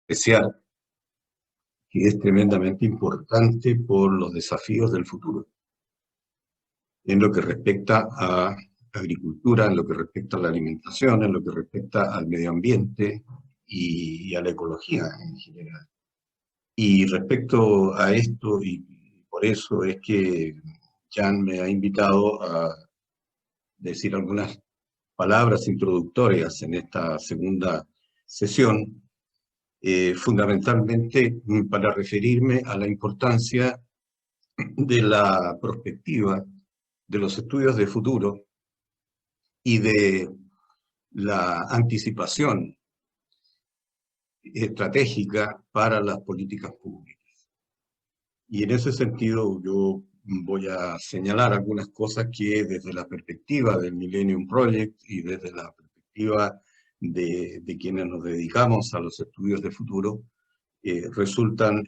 especial que es tremendamente importante por los desafíos del futuro, en lo que respecta a agricultura, en lo que respecta a la alimentación, en lo que respecta al medio ambiente y a la ecología en general. Y respecto a esto, y por eso es que Jan me ha invitado a decir algunas palabras introductorias en esta segunda sesión, fundamentalmente para referirme a la importancia de la perspectiva, de los estudios de futuro y de la anticipación estratégica para las políticas públicas. Y en ese sentido yo voy a señalar algunas cosas que desde la perspectiva del Millennium Project y desde la perspectiva de quienes nos dedicamos a los estudios de futuro, resultan.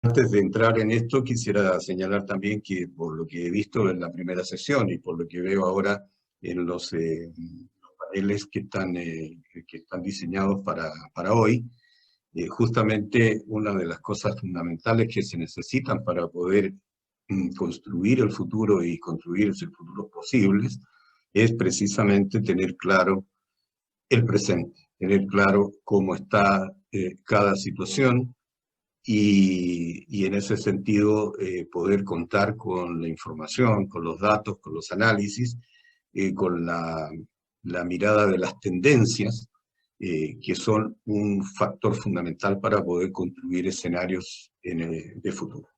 Antes de entrar en esto, quisiera señalar también que por lo que he visto en la primera sesión y por lo que veo ahora en los paneles que están diseñados para hoy, justamente una de las cosas fundamentales que se necesitan para poder construir el futuro y construir los futuros posibles es precisamente tener claro el presente, tener claro cómo está cada situación, y en ese sentido poder contar con la información, con los datos, con los análisis, con la mirada de las tendencias, que son un factor fundamental para poder construir escenarios de futuro.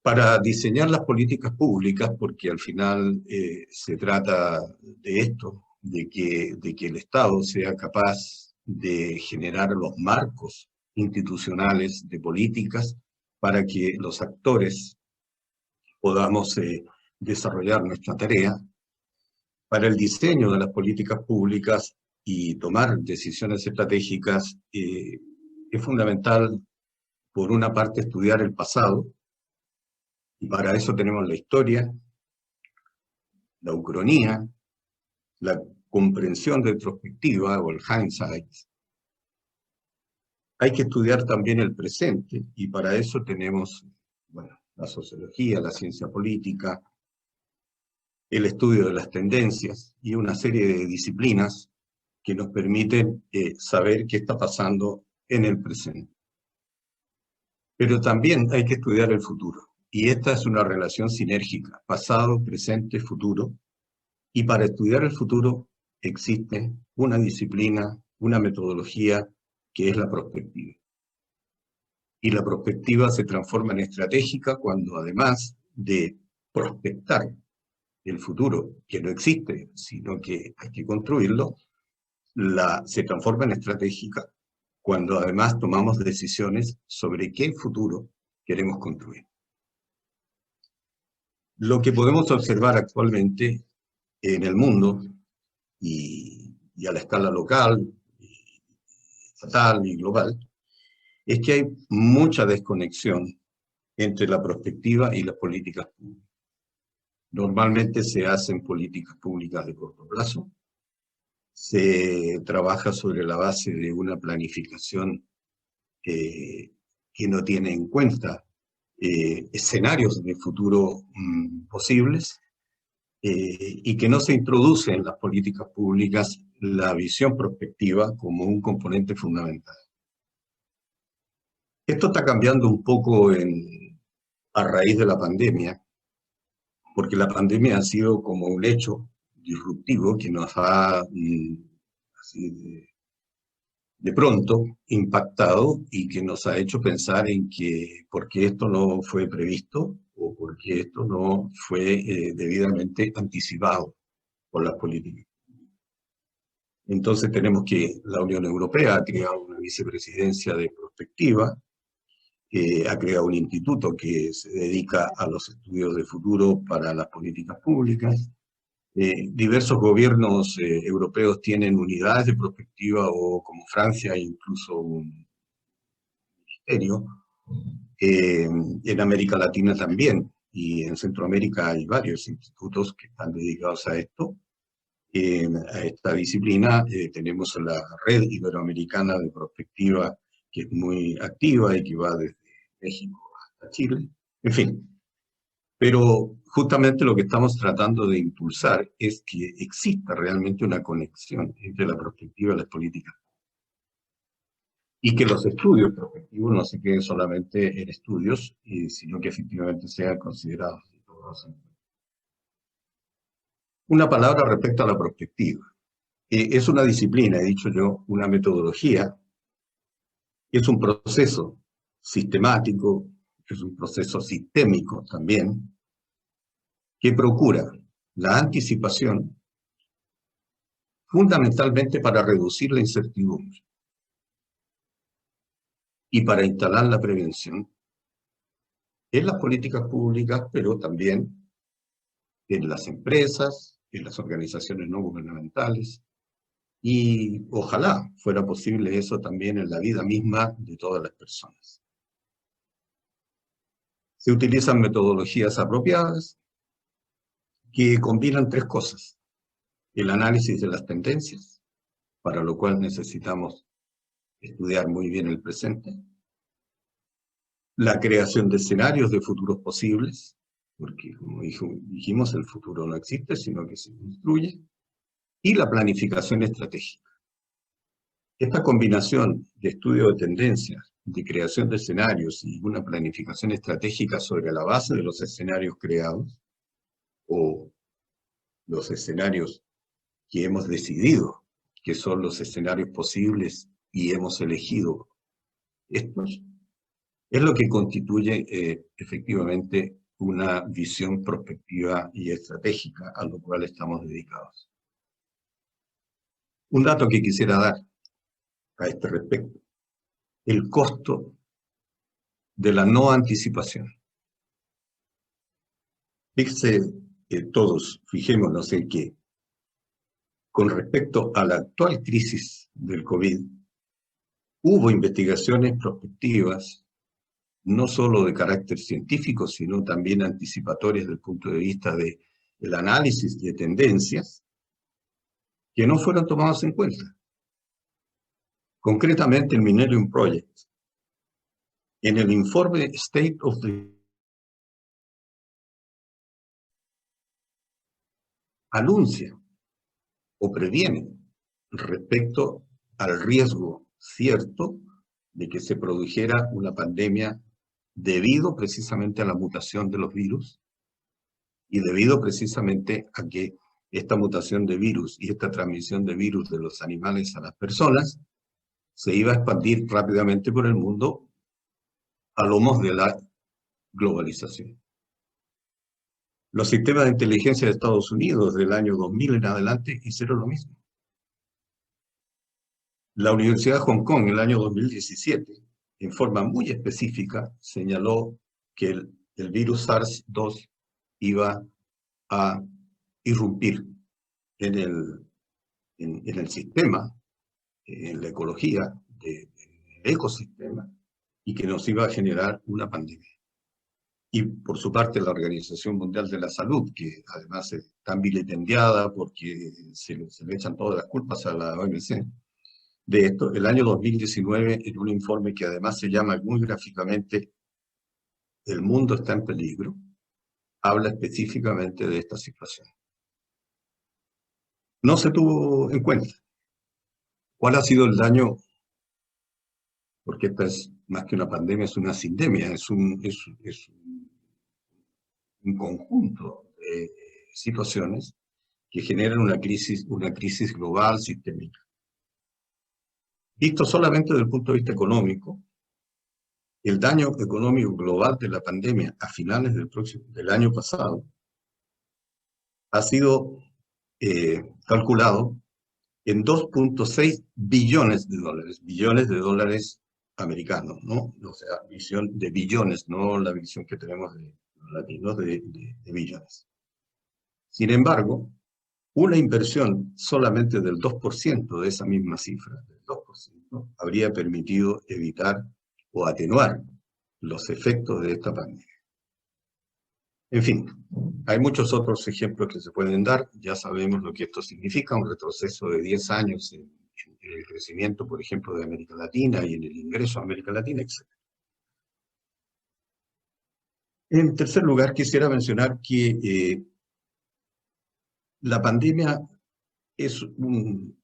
Para diseñar las políticas públicas, porque al final se trata de esto, de que el Estado sea capaz de generar los marcos institucionales de políticas para que los actores podamos desarrollar nuestra tarea. Para el diseño de las políticas públicas y tomar decisiones estratégicas, es fundamental, por una parte, estudiar el pasado, y para eso tenemos la historia, la ucronía, la comprensión retrospectiva o el hindsight. Hay que estudiar también el presente, y para eso tenemos, bueno, la sociología, la ciencia política, el estudio de las tendencias y una serie de disciplinas que nos permiten saber qué está pasando en el presente. Pero también hay que estudiar el futuro, y esta es una relación sinérgica, pasado, presente, futuro, y para estudiar el futuro existe una disciplina, una metodología que es la prospectiva. Y la prospectiva se transforma en estratégica cuando, además de prospectar el futuro, que no existe, sino que hay que construirlo, se transforma en estratégica cuando además tomamos decisiones sobre qué futuro queremos construir. Lo que podemos observar actualmente en el mundo y a la escala local, estatal y global, es que hay mucha desconexión entre la prospectiva y las políticas públicas. Normalmente se hacen políticas públicas de corto plazo, se trabaja sobre la base de una planificación que no tiene en cuenta escenarios de futuro posibles, y que no se introduce en las políticas públicas la visión prospectiva como un componente fundamental. Esto está cambiando un poco a raíz de la pandemia, porque la pandemia ha sido como un hecho disruptivo que nos ha así de pronto impactado y que nos ha hecho pensar en que por qué esto no fue previsto o por qué esto no fue debidamente anticipado por las políticas. Entonces tenemos que la Unión Europea ha creado una vicepresidencia de prospectiva, ha creado un instituto que se dedica a los estudios de futuro para las políticas públicas. Diversos gobiernos europeos tienen unidades de prospectiva, o como Francia, incluso un ministerio. En América Latina también, y en Centroamérica hay varios institutos que están dedicados a esto. a esta disciplina tenemos la Red Iberoamericana de Prospectiva, que es muy activa y que va desde México hasta Chile. En fin, pero justamente lo que estamos tratando de impulsar es que exista realmente una conexión entre la prospectiva y las políticas. Y que los estudios prospectivos no se queden solamente en estudios, sino que efectivamente sean considerados. Una palabra respecto a la prospectiva. Es una disciplina, he dicho yo, una metodología, es un proceso sistemático, es un proceso sistémico también, que procura la anticipación fundamentalmente para reducir la incertidumbre y para instalar la prevención en las políticas públicas, pero también en las empresas, en las organizaciones no gubernamentales, y ojalá fuera posible eso también en la vida misma de todas las personas. Se utilizan metodologías apropiadas que combinan tres cosas: el análisis de las tendencias, para lo cual necesitamos estudiar muy bien el presente; la creación de escenarios de futuros posibles, porque como dijimos, el futuro no existe, sino que se construye; y la planificación estratégica. Esta combinación de estudio de tendencias, de creación de escenarios y una planificación estratégica sobre la base de los escenarios creados, o los escenarios que hemos decidido que son los escenarios posibles y hemos elegido estos, es lo que constituye efectivamente una visión prospectiva y estratégica a lo cual estamos dedicados. Un dato que quisiera dar a este respecto: el costo de la no anticipación. Fíjense todos, fijémonos en que con respecto a la actual crisis del COVID, hubo investigaciones prospectivas, no solo de carácter científico, sino también anticipatorias desde el punto de vista del análisis de tendencias, que no fueron tomadas en cuenta. Concretamente, el Millennium Project, en el informe State of the anuncia o previene respecto al riesgo cierto de que se produjera una pandemia debido precisamente a la mutación de los virus y debido precisamente a que esta mutación de virus y esta transmisión de virus de los animales a las personas se iba a expandir rápidamente por el mundo a lomos de la globalización. Los sistemas de inteligencia de Estados Unidos del año 2000 en adelante hicieron lo mismo. La Universidad de Hong Kong en el año 2017, en forma muy específica, señaló que el virus SARS-2 iba a irrumpir en el sistema, en la ecología del ecosistema, y que nos iba a generar una pandemia. Y por su parte la Organización Mundial de la Salud, que además es tan vilipendiada porque se le echan todas las culpas a la OMC, de esto, el año 2019, en un informe que además se llama muy gráficamente "El mundo está en peligro", habla específicamente de esta situación. No se tuvo en cuenta cuál ha sido el daño, porque esta es más que una pandemia, es una sindemia, es un conjunto de situaciones que generan una crisis global sistémica. Visto solamente desde el punto de vista económico, el daño económico global de la pandemia a finales del año pasado ha sido calculado en 2.6 billones de dólares americanos, ¿no? O sea, visión de billones, no la visión que tenemos de los latinos de billones. Sin embargo, una inversión solamente del 2% de esa misma cifra, del 2%, habría permitido evitar o atenuar los efectos de esta pandemia. En fin, hay muchos otros ejemplos que se pueden dar. Ya sabemos lo que esto significa, un retroceso de 10 años en el crecimiento, por ejemplo, de América Latina y en el ingreso a América Latina, etc. En tercer lugar, quisiera mencionar que la pandemia es un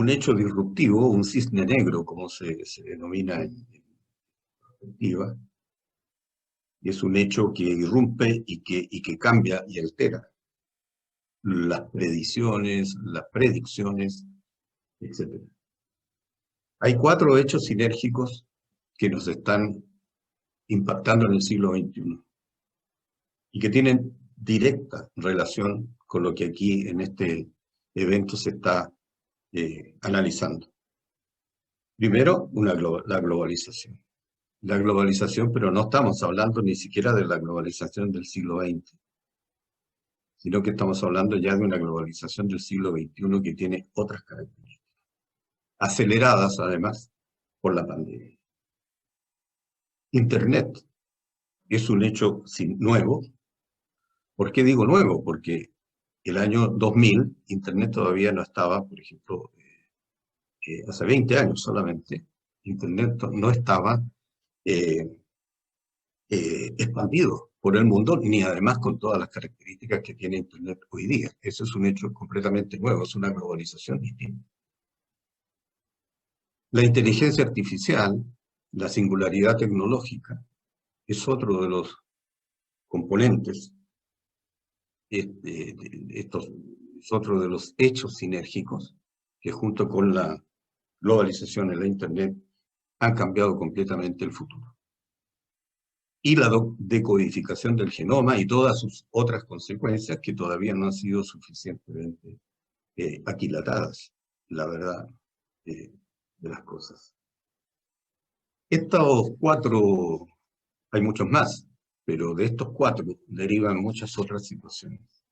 hecho disruptivo, un cisne negro, como se denomina en perspectiva, y es un hecho que irrumpe y que cambia y altera las predicciones, etc. Hay 4 hechos sinérgicos que nos están impactando en el siglo XXI y que tienen directa relación con lo que aquí en este evento se está analizando. Primero, la globalización. La globalización, pero no estamos hablando ni siquiera de la globalización del siglo XX, sino que estamos hablando ya de una globalización del siglo XXI que tiene otras características, aceleradas además por la pandemia. Internet es un hecho nuevo. ¿Por qué digo nuevo? Porque el año 2000 Internet todavía no estaba, por ejemplo, hace 20 años solamente, Internet no estaba eh, expandido por el mundo, ni además con todas las características que tiene Internet hoy día. Eso es un hecho completamente nuevo, es una globalización distinta. La inteligencia artificial, la singularidad tecnológica, es otro de los componentes, estos es otro de los hechos sinérgicos que junto con la globalización en la Internet han cambiado completamente el futuro. Y la decodificación del genoma y todas sus otras consecuencias que todavía no han sido suficientemente aquilatadas, la verdad de las cosas. Estos 4, hay muchos más, pero de estos 4 derivan muchas otras situaciones.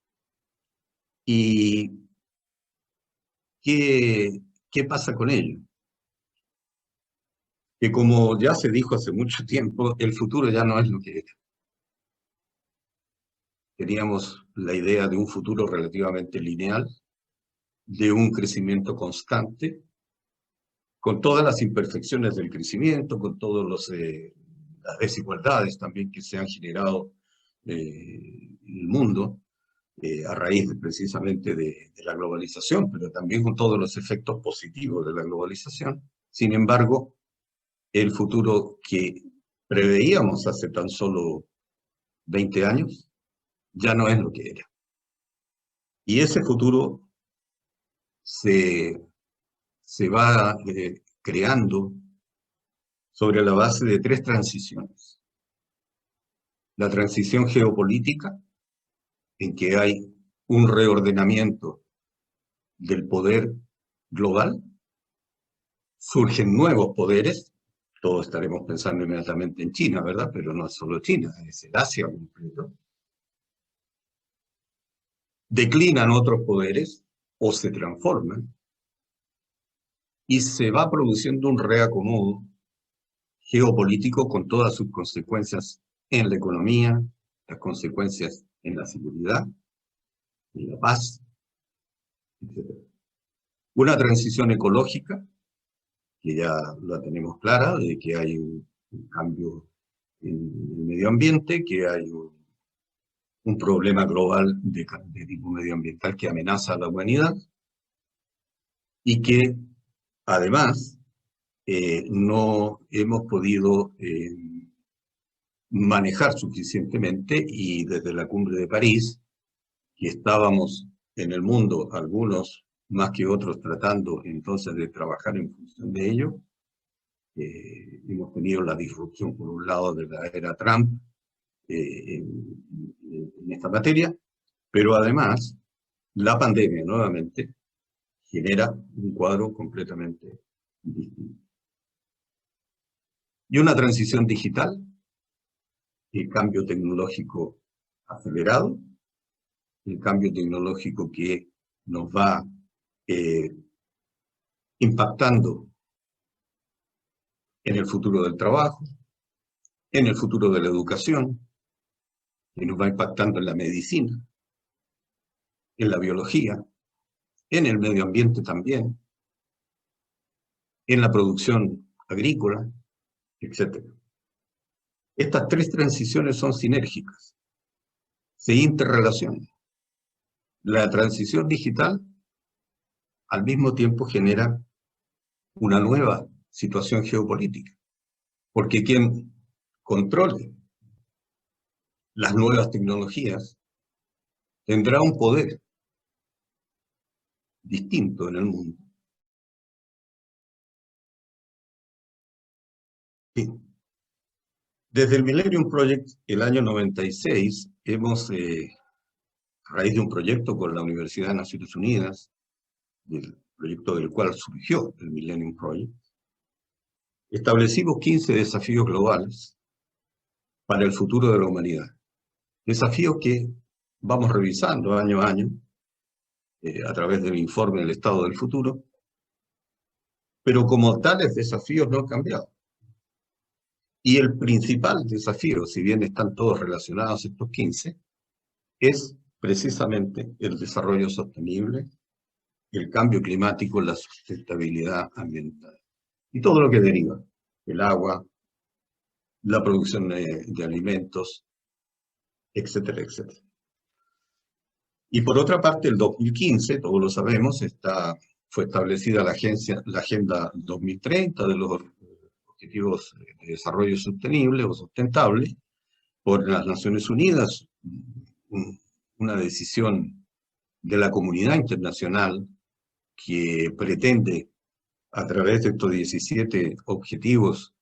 ¿Y qué pasa con ello? Que como ya se dijo hace mucho tiempo, el futuro ya no es lo que era. Teníamos la idea de un futuro relativamente lineal, de un crecimiento constante, con todas las imperfecciones del crecimiento, con todas las desigualdades también que se han generado en el mundo, a raíz precisamente de la globalización, pero también con todos los efectos positivos de la globalización. Sin embargo, el futuro que preveíamos hace tan solo 20 años ya no es lo que era. Y ese futuro se va creando sobre la base de 3 transiciones. La transición geopolítica, en que hay un reordenamiento del poder global, surgen nuevos poderes, todos estaremos pensando inmediatamente en China, ¿verdad? Pero no es solo China, es el Asia completo. Declinan otros poderes o se transforman y se va produciendo un reacomodo geopolítico con todas sus consecuencias en la economía, las consecuencias en la seguridad, en la paz, etc. Una transición ecológica, que ya la tenemos clara, de que hay un cambio en el medio ambiente, que hay un problema global de tipo medioambiental que amenaza a la humanidad y que además no hemos podido manejar suficientemente, y desde la cumbre de París, que estábamos en el mundo, algunos más que otros, tratando entonces de trabajar en función de ello. Hemos tenido la disrupción, por un lado, de la era Trump en esta materia, pero además la pandemia nuevamente genera un cuadro completamente distinto. Y una transición digital, el cambio tecnológico acelerado, el cambio tecnológico que nos va impactando en el futuro del trabajo, en el futuro de la educación, que nos va impactando en la medicina, en la biología, en el medio ambiente también, en la producción agrícola, etc. Estas tres transiciones son sinérgicas, se interrelacionan. La transición digital al mismo tiempo genera una nueva situación geopolítica, porque quien controle las nuevas tecnologías tendrá un poder distinto en el mundo. Sí. Desde el Millennium Project, el año 96, hemos, a raíz de un proyecto con la Universidad de Naciones Unidas, del proyecto del cual surgió el Millennium Project, establecimos 15 desafíos globales para el futuro de la humanidad. Desafíos que vamos revisando año a año, a través del informe del estado del futuro, pero como tales desafíos no han cambiado. Y el principal desafío, si bien están todos relacionados estos 15, es precisamente el desarrollo sostenible, el cambio climático, la sustentabilidad ambiental. Y todo lo que deriva, el agua, la producción de alimentos, etcétera, etcétera. Y por otra parte, el 2015, todos lo sabemos, fue establecida la Agenda 2030 de los Objetivos de Desarrollo Sostenible o Sustentable por las Naciones Unidas, una decisión de la comunidad internacional que pretende, a través de estos 17 objetivos,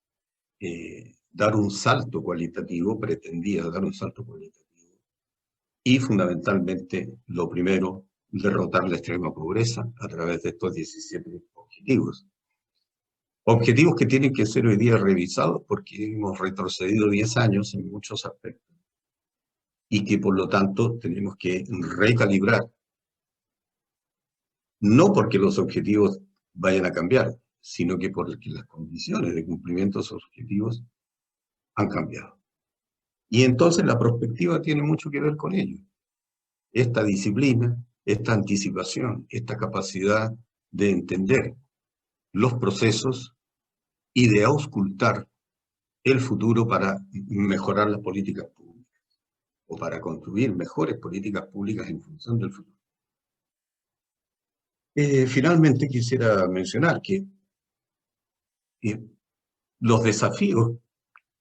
dar un salto cualitativo, pretendía dar un salto cualitativo. Y fundamentalmente, lo primero, derrotar la extrema pobreza a través de estos 17 objetivos. Objetivos que tienen que ser hoy día revisados porque hemos retrocedido 10 años en muchos aspectos y que por lo tanto tenemos que recalibrar. No porque los objetivos vayan a cambiar, sino que porque las condiciones de cumplimiento de esos objetivos han cambiado. Y entonces la perspectiva tiene mucho que ver con ello. Esta disciplina, esta anticipación, esta capacidad de entender los procesos y de auscultar el futuro para mejorar las políticas públicas o para construir mejores políticas públicas en función del futuro. Finalmente quisiera mencionar que los desafíos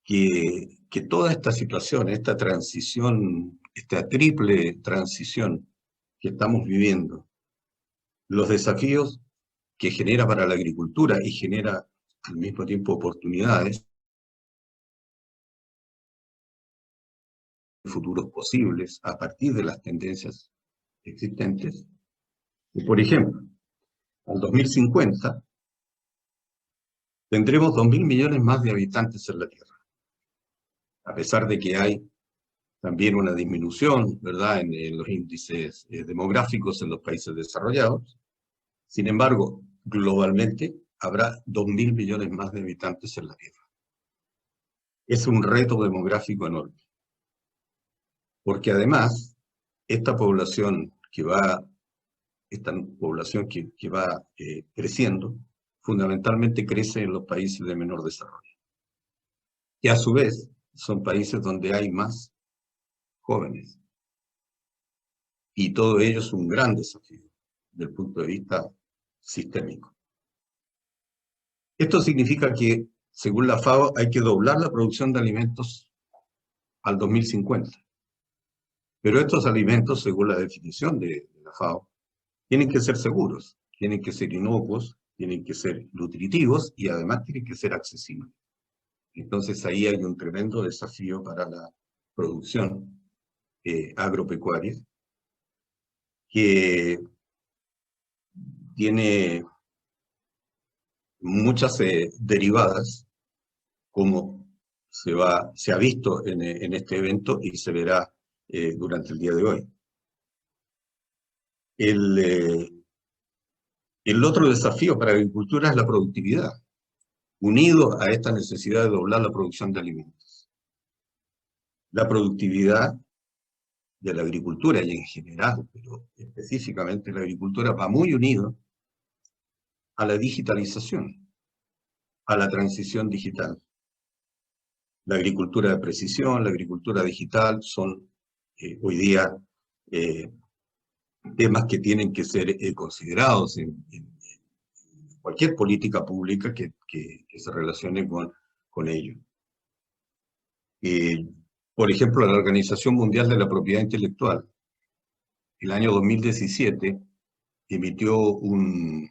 que toda esta situación, esta transición, esta triple transición que estamos viviendo, los desafíos que genera para la agricultura y genera al mismo tiempo oportunidades, futuros posibles a partir de las tendencias existentes. Y por ejemplo, al 2050 tendremos 2.000 millones más de habitantes en la Tierra, a pesar de que hay también una disminución, ¿verdad?, en los índices demográficos en los países desarrollados. Sin embargo, globalmente habrá 2.000 millones más de habitantes en la Tierra. Es un reto demográfico enorme. Porque además, esta población que va creciendo, fundamentalmente crece en los países de menor desarrollo. Que a su vez son países donde hay más jóvenes. Y todo ello es un gran desafío desde el punto de vista sistémico. Esto significa que, según la FAO, hay que doblar la producción de alimentos al 2050. Pero estos alimentos, según la definición de la FAO, tienen que ser seguros, tienen que ser inocuos, tienen que ser nutritivos y además tienen que ser accesibles. Entonces ahí hay un tremendo desafío para la producción agropecuaria, que tiene muchas derivadas, como se ha visto en este evento y se verá durante el día de hoy. El otro desafío para la agricultura es la productividad, unido a esta necesidad de doblar la producción de alimentos. La productividad de la agricultura y en general, pero específicamente la agricultura, va muy unido a la digitalización, a la transición digital. La agricultura de precisión, la agricultura digital son hoy día temas que tienen que ser considerados en cualquier política pública que se relacione con ello. Por ejemplo, la Organización Mundial de la Propiedad Intelectual, el año 2017, emitió un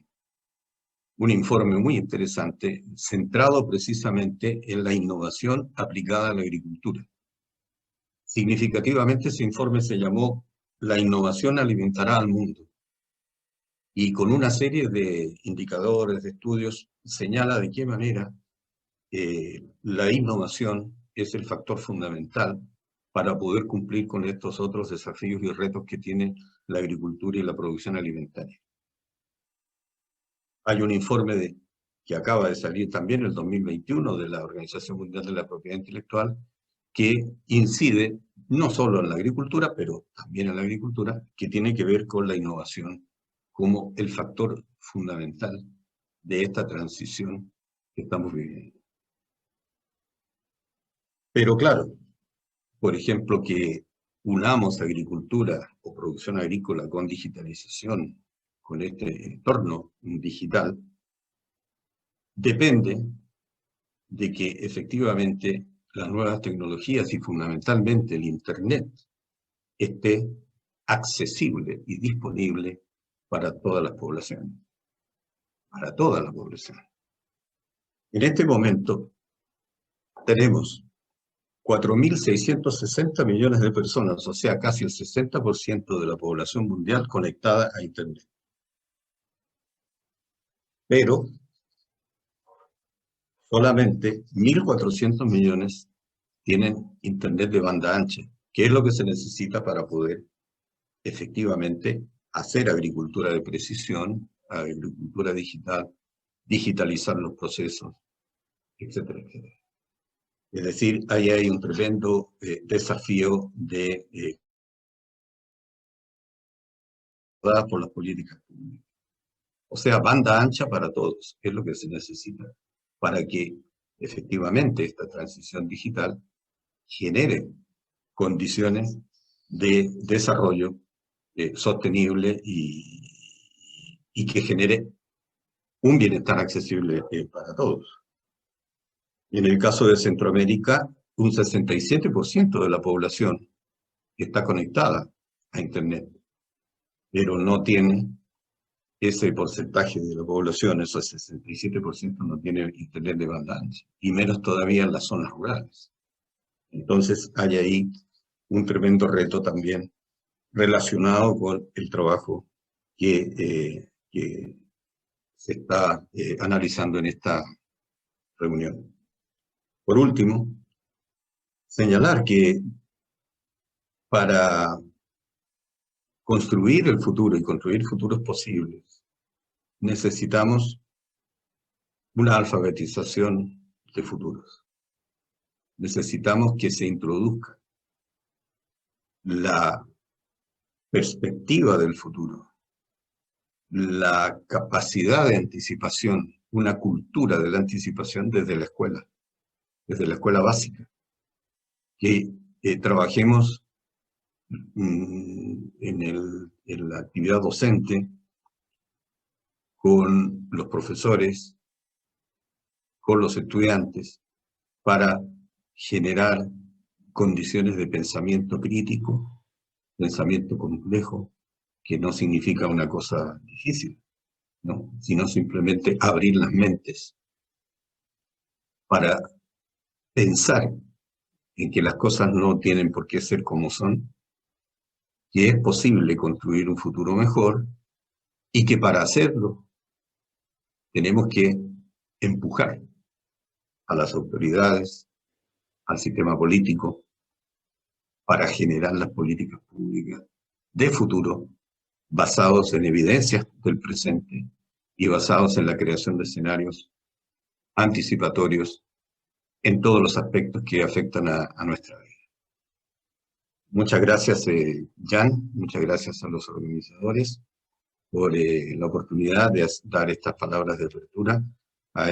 informe muy interesante centrado precisamente en la innovación aplicada a la agricultura. Significativamente ese informe se llamó "La innovación alimentará al mundo", y con una serie de indicadores, de estudios, señala de qué manera la innovación es el factor fundamental para poder cumplir con estos otros desafíos y retos que tiene la agricultura y la producción alimentaria. Hay un informe que acaba de salir también en el 2021 de la Organización Mundial de la Propiedad Intelectual, que incide no solo en la agricultura, pero también en la agricultura, que tiene que ver con la innovación como el factor fundamental de esta transición que estamos viviendo. Pero claro, por ejemplo, que unamos agricultura o producción agrícola con digitalización, con este entorno digital, depende de que efectivamente las nuevas tecnologías y fundamentalmente el Internet esté accesible y disponible para todas las poblaciones. Para toda la población. En este momento tenemos 4.660 millones de personas, o sea, casi el 60% de la población mundial conectada a Internet. Pero solamente 1.400 millones tienen Internet de banda ancha, que es lo que se necesita para poder efectivamente hacer agricultura de precisión, agricultura digital, digitalizar los procesos, etcétera, etcétera. Es decir, ahí hay un tremendo desafío por las políticas públicas. O sea, banda ancha para todos, es lo que se necesita para que efectivamente esta transición digital genere condiciones de desarrollo sostenible y que genere un bienestar accesible para todos. En el caso de Centroamérica, un 67% de la población está conectada a Internet, pero no tiene ese porcentaje de la población, ese 67% no tiene Internet de banda ancha, y menos todavía en las zonas rurales. Entonces hay ahí un tremendo reto también relacionado con el trabajo que se está analizando en esta reunión. Por último, señalar que para construir el futuro y construir futuros posibles, necesitamos una alfabetización de futuros. Necesitamos que se introduzca la perspectiva del futuro, la capacidad de anticipación, una cultura de la anticipación desde la escuela básica, que trabajemos en la actividad docente con los profesores, con los estudiantes, para generar condiciones de pensamiento crítico, pensamiento complejo, que no significa una cosa difícil, ¿no? Sino simplemente abrir las mentes para pensar en que las cosas no tienen por qué ser como son, que es posible construir un futuro mejor y que para hacerlo tenemos que empujar a las autoridades, al sistema político, para generar las políticas públicas de futuro basados en evidencias del presente y basados en la creación de escenarios anticipatorios en todos los aspectos que afectan a nuestra vida. Muchas gracias, Jan, muchas gracias a los organizadores por la oportunidad de dar estas palabras de apertura a